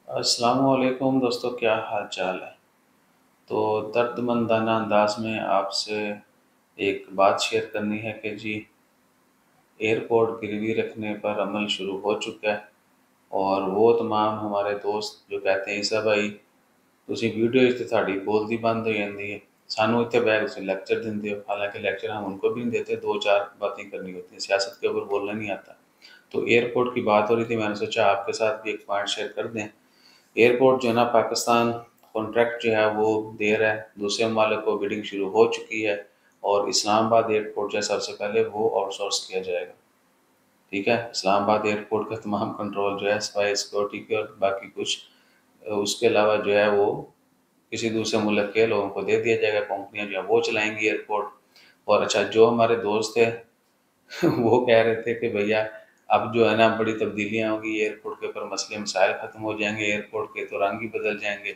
السلام علیکم دوستو، کیا حال چال ہے؟ تو درد مندانہ انداز میں آپ سے ایک بات شیئر کرنی ہے کہ جی ایئرپورٹ گروی رکھنے پر عمل شروع ہو چکا ہے، اور وہ تمام ہمارے دوست جو کہتے ہیں عیسیٰ بھائی تسی ویڈیو اس تھاڑی بولتی بند ہو جاتی ہے، سانو اتنے بیٹھ اسے لیکچر دیں ہو، حالانکہ لیکچر ہم ان کو بھی نہیں دیتے، دو چار باتیں کرنی ہوتی ہیں، سیاست کے اوپر بولنا نہیں آتا۔ تو ایئرپورٹ کی بات ہو رہی تھی، میں نے سوچا آپ کے ساتھ بھی ایک پوائنٹ شیئر کر دیں۔ ایئرپورٹ جو ہے نا، پاکستان کانٹریکٹ جو ہے وہ دے رہا ہے، دوسرے ممالک کو بڈنگ شروع ہو چکی ہے، اور اسلام آباد ایئرپورٹ جو ہے سب سے پہلے وہ آؤٹ سورس کیا جائے گا۔ ٹھیک ہے، اسلام آباد ایئرپورٹ کا تمام کنٹرول جو ہے اسپائی سیکورٹی کے اور باقی کچھ اس کے علاوہ جو ہے وہ کسی دوسرے ملک کے لوگوں کو دے دیا جائے گا، کمپنیاں جو ہیں وہ چلائیں گی ایئرپورٹ۔ اور اچھا، جو ہمارے دوست تھے وہ کہہ رہے تھے کہ بھیا اب جو ہے نا بڑی تبدیلیاں ہوں گی ایئرپورٹ کے اوپر، مسئلے مسائل ختم ہو جائیں گے، ایئرپورٹ کے تو رنگ ہی بدل جائیں گے،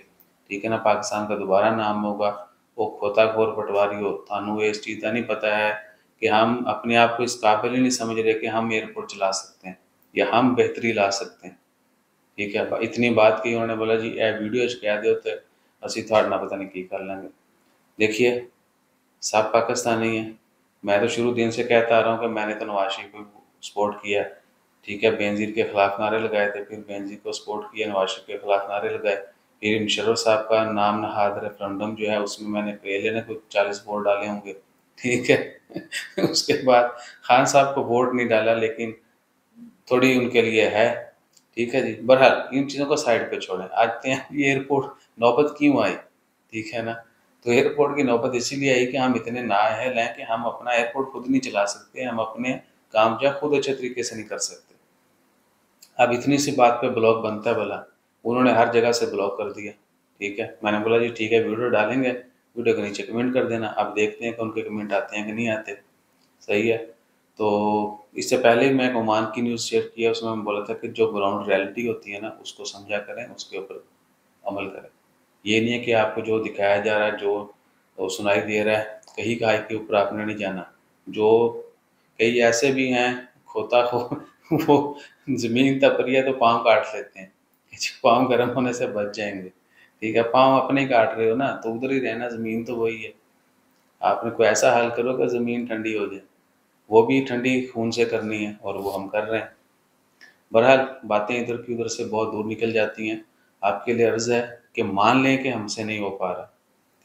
ٹھیک ہے نا، پاکستان کا دوبارہ نام ہوگا وہ کھوتا کھور پٹواری ہو۔ تھانوں اس چیز کا نہیں پتہ ہے کہ ہم اپنے آپ کو اس قابل ہی نہیں سمجھ رہے کہ ہم ایئرپورٹ چلا سکتے ہیں یا ہم بہتری لا سکتے ہیں، ٹھیک ہے۔ اتنی بات کی، انہوں نے بولا جی اے ویڈیو کہہ دو تو اسی تھوڑا نہ پتہ نہیں کی کر لیں گے۔ دیکھیے، سب پاکستانی ہیں، میں تو شروع دن سے کہتا آ رہا ہوں کہ میں نے تو نواز شریف کو سپورٹ کیا، ٹھیک ہے، بینظیر کے خلاف نعرے لگائے تھے، پھر بینظیر کو سپورٹ کیا، نواز شریف کے خلاف نعرے لگائے، پھر مشرف صاحب کا نام نہاد ریفرنڈم جو ہے اس میں میں نے پہلے نے کوئی 40 ووٹ ڈالے ہوں گے، ٹھیک ہے۔ اس کے بعد خان صاحب کو ووٹ نہیں ڈالا، لیکن تھوڑی ان کے لیے ہے، ٹھیک ہے جی۔ بہرحال ان چیزوں کو سائڈ پہ چھوڑیں، آتے ہیں ایئرپورٹ نوبت کیوں آئی، ٹھیک ہے نا۔ تو ایئرپورٹ کی نوبت اسی لیے آئی کہ ہم اتنے نااہل ہیں کہ ہم اپنا ایئرپورٹ خود نہیں چلا سکتے، ہم اپنے کام جو ہے خود اچھے طریقے سے نہیں کر سکتے۔ اب اتنی سی بات پہ بلاک بنتا ہے بھلا، انہوں نے ہر جگہ سے بلاک کر دیا، ٹھیک ہے۔ میں نے بولا جی ٹھیک ہے، ویڈیو ڈالیں گے، ویڈیو کے نیچے کمنٹ کر دینا، اب دیکھتے ہیں کہ ان کے کمنٹ آتے ہیں کہ نہیں آتے، صحیح ہے۔ تو اس سے پہلے ہی میں ایک عمان کی نیوز شیئر کیا، اس میں بولا تھا کہ جو گراؤنڈ ریئلٹی ہوتی ہے نا اس کو سمجھا کریں، اس کے اوپر عمل کریں۔ یہ نہیں ہے کہ آپ کو جو دکھایا جا رہا ہے، جو سنائی دے رہا ہے، کہیں کہا کے اوپر آپ نے نہیں جانا۔ جو کئی ایسے بھی ہیں کھوتا وہ زمین تپری ہے تو پاؤں کاٹ لیتے ہیں، پاؤں گرم ہونے سے بچ جائیں گے، ٹھیک ہے۔ پاؤں اپنے ہی کاٹ رہے ہو نا تو ادھر ہی رہنا، زمین تو وہی ہے، آپ نے کوئی ایسا حل کرو کہ زمین ٹھنڈی ہو جائے، وہ بھی ٹھنڈی خون سے کرنی ہے اور وہ ہم کر رہے ہیں۔ بہرحال باتیں ادھر کی ادھر سے بہت دور نکل جاتی ہیں، آپ کے لیے عرض ہے کہ مان لیں کہ ہم سے نہیں ہو پا رہا،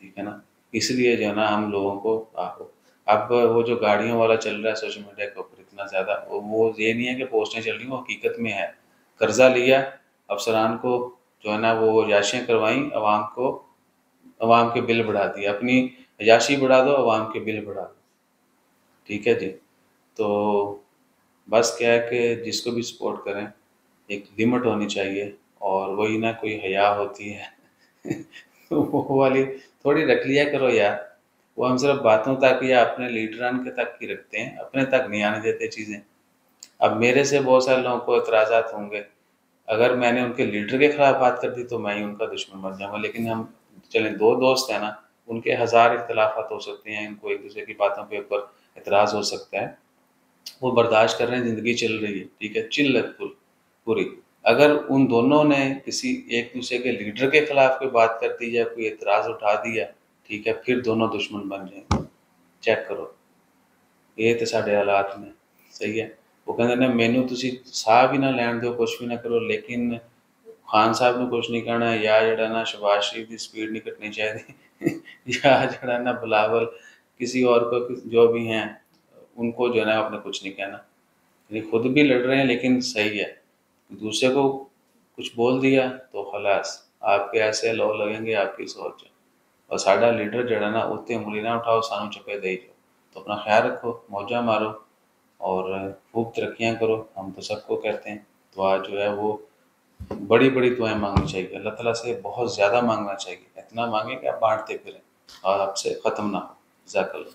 ٹھیک ہے نا۔ اس لیے جو ہے نا ہم لوگوں کو اب وہ جو گاڑیوں والا چل رہا ہے سوشل میڈیا کے اوپر اتنا زیادہ، وہ یہ نہیں ہے کہ پوسٹیں چل رہی ہیں، وہ حقیقت میں ہے۔ قرضہ لیا افسران کو جو ہے نا وہ عیاشیاں کروائیں، عوام کے بل بڑھا دیا، اپنی عیاشی بڑھا دو، عوام کے بل بڑھا دو، ٹھیک ہے جی۔ تو بس کیا ہے کہ جس کو بھی سپورٹ کریں ایک لمٹ ہونی چاہیے، اور وہی نہ کوئی حیا ہوتی ہے وہ والی تھوڑی رکھ لیا کرو یار، وہ ہم صرف باتوں تک یا اپنے لیڈران کے تک ہی رکھتے ہیں، اپنے تک نہیں آنے دیتے چیزیں۔ اب میرے سے بہت سارے لوگوں کو اعتراضات ہوں گے، اگر میں نے ان کے لیڈر کے خلاف بات کر دی تو میں ہی ان کا دشمن بن جاؤں گا، لیکن ہم چلیں دو دوست ہیں نا، ان کے ہزار اختلافات ہو سکتے ہیں، ان کو ایک دوسرے کی باتوں کے اوپر اعتراض ہو سکتا ہے، وہ برداشت کر رہے ہیں، زندگی چل رہی ہے، ٹھیک ہے، چلت پوری۔ اگر ان دونوں نے کسی ایک دوسرے کے لیڈر کے خلاف کوئی بات کر دی یا کوئی اعتراض اٹھا دیا، ٹھیک ہے، پھر دونوں دشمن بن جائیں گے، چیک کرو، یہ تو ساڈے حالات میں صحیح ہے۔ وہ کہتے ہیں مینو تسی ساہ بھی نہ لین دو، کچھ بھی نہ کرو، لیکن خان صاحب نے کچھ نہیں کرنا، یا جڑا نا شہباز شریف کی سپیڈ نہیں کٹنی چاہیے یا جڑا نا بلاول کسی اور کو، جو بھی ہیں ان کو جو ہے نا آپ نے کچھ نہیں کہنا، یعنی خود بھی لڑ رہے ہیں لیکن صحیح ہے، دوسرے کو کچھ بول دیا تو خلاص آپ کے ایسے لو لگیں گے، آپ کی سوچ ہے۔ اور ساڈا لیڈر جڑا نا اتنے انگلی نہ اٹھاؤ، سانو چپے دے جاؤ، تو اپنا خیال رکھو، موجہ مارو اور خوب ترقیاں کرو، ہم تو سب کو کہتے ہیں۔ دعا جو ہے وہ بڑی بڑی دعائیں مانگنی چاہیے، اللہ تعالیٰ سے بہت زیادہ مانگنا چاہیے، اتنا مانگیں کہ آپ بانٹتے پھریں اور آپ سے ختم نہ ہو۔ جزاک اللہ۔